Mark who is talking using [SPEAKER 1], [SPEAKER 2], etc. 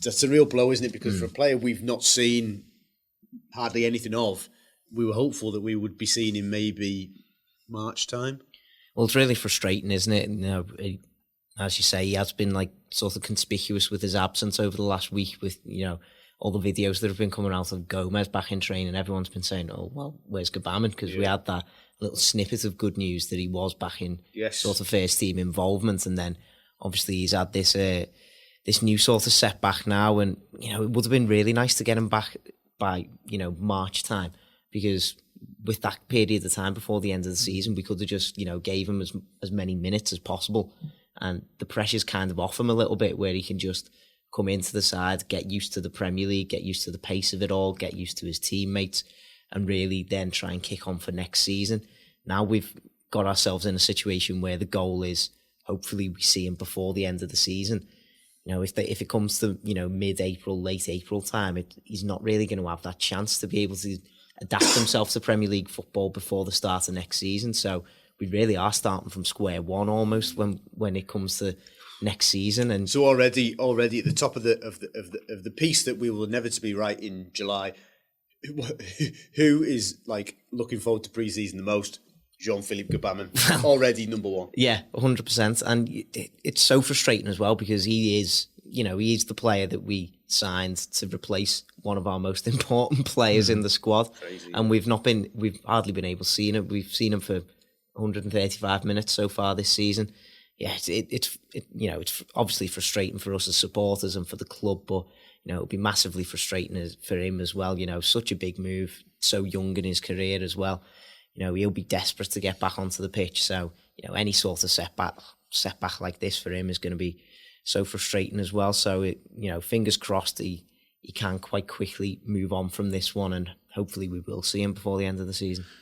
[SPEAKER 1] that's a real blow, isn't it? Because for a player we've not seen hardly anything of, we were hopeful that we would be seeing him maybe March time.
[SPEAKER 2] Well, it's really frustrating, isn't it? You know, as you say, he has been like sort of conspicuous with his absence over the last week with, you know, all the videos that have been coming out of Gomez back in training. Everyone's been saying, oh, well, where's Gbamin? Because we had that little snippet of good news that he was back in sort of first team involvement. And then obviously he's had this this new sort of setback now. And, you know, it would have been really nice to get him back by, you know, March time, because with that period of time before the end of the season, we could have just, you know, gave him as many minutes as possible. And the pressure's kind of off him a little bit, where he can just come into the side, get used to the Premier League, get used to the pace of it all, get used to his teammates, and really then try and kick on for next season. Now we've got ourselves in a situation where the goal is hopefully we see him before the end of the season. You know, if it comes to, you know, mid-April, late April time, he's not really going to have that chance to be able to adapt himself to Premier League football before the start of next season. So we really are starting from square one almost when it comes to next season. And
[SPEAKER 1] so already at the top of the piece that we will inevitably write in July, who is like looking forward to pre-season the most? Jean-Philippe Gbamin, already number one.
[SPEAKER 2] Yeah, 100%. And it's so frustrating as well, because he is the player that we signed to replace one of our most important players in the squad.
[SPEAKER 1] Crazy,
[SPEAKER 2] and we've hardly been able to see him. We've seen him for 135 minutes so far this season. Yeah, it's obviously frustrating for us as supporters and for the club, but you know, it'll be massively frustrating for him as well. You know, such a big move, so young in his career as well. You know, he'll be desperate to get back onto the pitch. So, you know, any sort of setback like this for him is going to be so frustrating as well. So, fingers crossed he can quite quickly move on from this one, and hopefully we will see him before the end of the season.